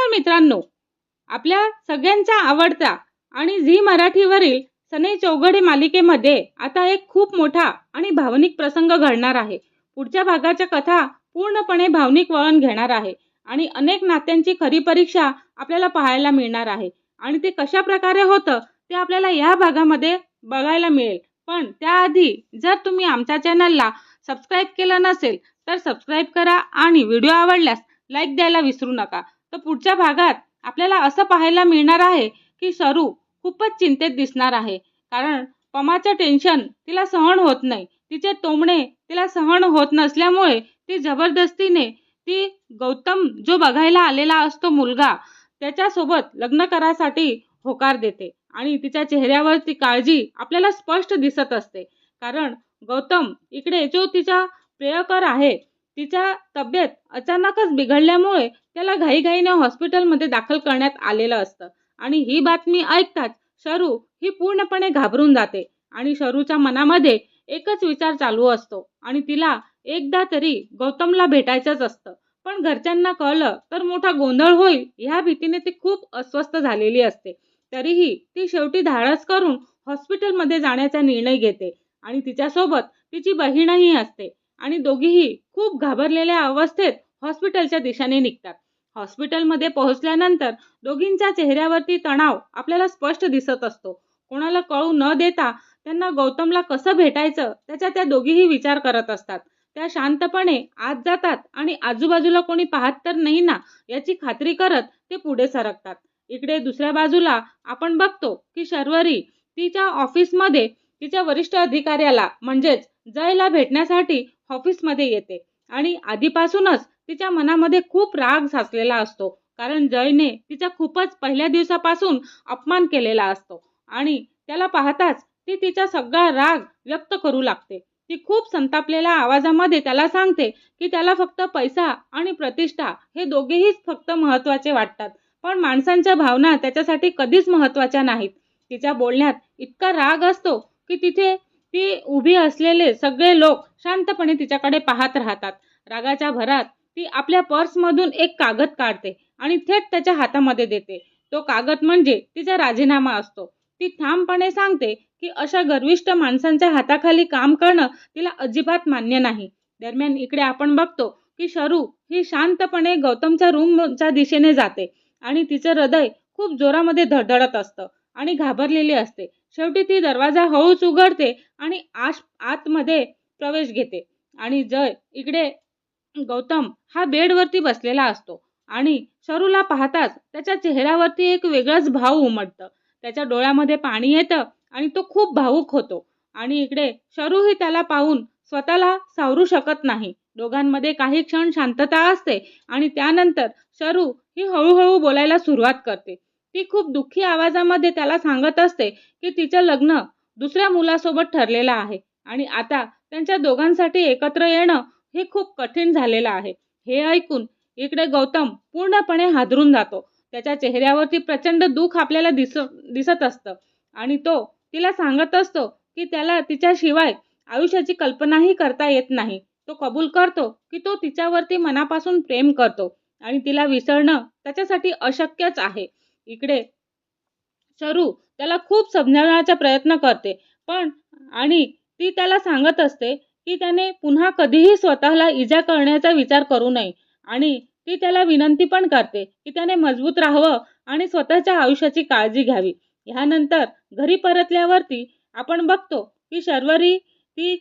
नमस्कार मित्रांनो, आपल्या सगळ्यांचा आवडता आणि झी मराठीवरील सनई चौघडे मालिकेमध्ये आता एक खूप मोठा आणि भावनिक प्रसंग घडणार आहे. पुढच्या भागाच्या कथा पूर्णपणे भावनिक वळण घेणार आहे आणि अनेक नात्यांची खरी परीक्षा आपल्याला पाहायला मिळणार आहे आणि ते कशा प्रकारे होतं ते आपल्याला या भागामध्ये बघायला मिळेल. पण त्याआधी जर तुम्ही आमच्या चॅनलला सबस्क्राईब केलं नसेल तर सबस्क्राईब करा आणि व्हिडिओ आवडल्यास लाईक द्यायला विसरू नका. तर पुढच्या भागात आपल्याला असं पाहायला मिळणार आहे की शरू खूपच चिंतेत दिसणार आहे, कारण पमाचं टेन्शन तिला सहन होत नाही. तिचे टोमणे तिला सहन होत नसल्यामुळे ती जबरदस्तीने ती गौतम जो बघायला आलेला असतो मुलगा त्याच्यासोबत लग्न करायसाठी होकार देते आणि तिच्या चेहऱ्यावरती काळजी आपल्याला स्पष्ट दिसत असते. कारण गौतम इकडे जो तिचा प्रियकर आहे तिच्या तब्येत अचानकच बिघडल्यामुळे त्याला घाईघाईने हॉस्पिटलमध्ये दाखल करण्यात आलेलं असतं आणि ही बातमी ऐकताच शरू ही पूर्णपणे घाबरून जाते आणि शरूच्या मनामध्ये एकच विचार चालू असतो आणि तिला एकदा तरी गौतमला भेटायचंच असतं. पण घरच्यांना कळलं तर मोठा गोंधळ होईल ह्या भीतीने ती खूप अस्वस्थ झालेली असते. तरीही ती शेवटी धाडस करून हॉस्पिटलमध्ये जाण्याचा निर्णय घेते आणि तिच्यासोबत तिची बहीणही असते आणि दोघीही खूप घाबरलेल्या अवस्थेत हॉस्पिटलच्या दिशेने निघतात. हॉस्पिटलमध्ये पोहोचल्यानंतर दोघींच्या चेहऱ्यावरती तणाव आपल्याला स्पष्ट दिसत असतो. कोणाला कळू न देता त्यांना गौतमला कसं भेटायचं त्याचा त्या दोघीही विचार करत असतात. त्या शांतपणे आत जातात आणि आजूबाजूला कोणी पाहत तर नाही ना याची खात्री करत ते पुढे सरकतात. इकडे दुसऱ्या बाजूला आपण बघतो की शर्वरी तिच्या ऑफिसमध्ये तिच्या वरिष्ठ अधिकाऱ्याला म्हणजेच जयला भेटण्यासाठी ऑफिसमध्ये येते आणि आधीपासूनच तिच्या मनामध्ये खूप राग साचलेला असतो, कारण जयने तिचा खूपच पहिल्या दिवसापासून अपमान केलेला असतो आणि त्याला पाहताच ती तिचा सगळा राग व्यक्त करू लागते. ती खूप संतापलेल्या आवाजामध्ये त्याला सांगते की त्याला फक्त पैसा आणि प्रतिष्ठा हे दोघेहीच फक्त महत्त्वाचे वाटतात, पण माणसांच्या भावना त्याच्यासाठी कधीच महत्त्वाच्या नाहीत. तिच्या बोलण्यात इतका राग असतो की तिथे ती उभी असलेले सगळे लोक शांतपणे तिच्याकडे पाहत राहतात. रागाच्या भरात ती आपल्या पर्समधून एक कागद काढते आणि थेट त्याच्या हातामध्ये देते. तो कागद म्हणजे तिचा राजीनामा असतो. ती ठामपणे सांगते की अशा गर्विष्ठ माणसांच्या हाताखाली काम करणं तिला अजिबात मान्य नाही. दरम्यान इकडे आपण बघतो की शरू ही शांतपणे गौतमच्या रूमच्या दिशेने जाते आणि तिचं हृदय खूप जोरामध्ये धडधडत असतं आणि घाबरलेली असते. शेवटी ती दरवाजा हळूच उघडते आणि आतमध्ये प्रवेश घेते आणि जय इकडे गौतम हा बेडवरती बसलेला असतो आणि शरूला पाहताच त्याच्या चेहऱ्यावरती एक वेगळाच भाव उमटतं. त्याच्या डोळ्यामध्ये पाणी येतं आणि तो खूप भावुक होतो आणि इकडे शरूही त्याला पाहून स्वतःला सावरू शकत नाही. दोघांमध्ये काही क्षण शांतता असते आणि त्यानंतर शरू ही हळूहळू बोलायला सुरुवात करते. ती खूप दुःखी आवाजामध्ये त्याला सांगत असते की तिचं लग्न दुसऱ्या मुलासोबत ठरलेलं आहे आणि आता त्यांच्या दोघांसाठी एकत्र येणं हे खूप कठीण झालेलं आहे. हे ऐकून इकडे गौतम पूर्णपणे हादरून जातो. त्याच्या चेहऱ्यावरती प्रचंड दुःख आपल्याला दिसत असतं आणि तो तिला सांगत असतो की त्याला तिच्याशिवाय आयुष्याची कल्पनाही करता येत नाही. तो कबूल करतो की तो तिच्यावरती मनापासून प्रेम करतो आणि तिला विसरणं त्याच्यासाठी अशक्यच आहे. इकडे शरू त्याला खूप समजावण्याचा प्रयत्न करते पण आणि ती त्याला सांगत असते की त्याने पुन्हा कधीही स्वतःला इजा करण्याचा विचार करू नये आणि ती त्याला विनंती पण करते की त्याने मजबूत राहावं आणि स्वतःच्या आयुष्याची काळजी घ्यावी. ह्यानंतर घरी परतल्यावरती आपण बघतो की शर्वरी ती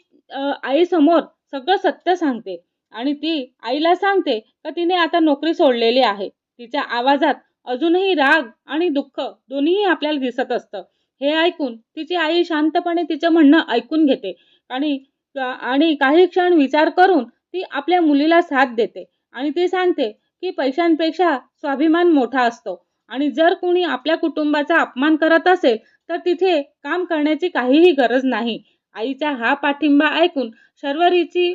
आईसमोर सगळं सत्य सांगते आणि ती आईला सांगते की तिने आता नोकरी सोडलेली आहे. तिच्या आवाजात अजूनही राग आणि दुःख दोन्हीही आपल्याला दिसत असतं. हे ऐकून तिची आई शांतपणे तिचं म्हणणं ऐकून घेते आणि काही क्षण विचार करून ती आपल्या मुलीला साथ देते आणि ती सांगते की पैशांपेक्षा स्वाभिमान मोठा असतो आणि जर कोणी आपल्या कुटुंबाचा अपमान करत असेल तर तिथे काम करण्याची काहीही गरज नाही. आईचा हा पाठिंबा ऐकून शर्वरीची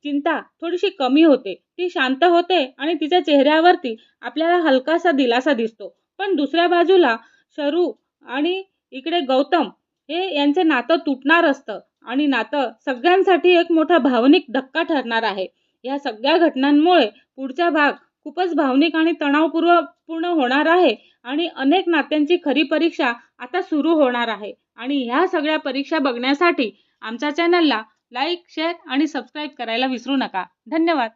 चिंता थोडीशी कमी होते. ती शांत होते आणि तिच्या चेहऱ्यावरती आपल्याला हलकासा दिलासा दिसतो. पण दुसऱ्या बाजूला शरू आणि इकडे गौतम हे यांचे नातं तुटणार असतं आणि नातं सगळ्यांसाठी एक मोठा भावनिक धक्का ठरणार आहे. या सगळ्या घटनांमुळे पुढचा भाग खूपच भावनिक आणि तणावपूर्ण होणार आहे आणि अनेक नात्यांची खरी परीक्षा आता सुरू होणार आहे. आणि ह्या सगळ्या परीक्षा बघण्यासाठी आमच्या चॅनलला लाईक, शेअर आणि सबस्क्राईब करायला विसरू नका. धन्यवाद.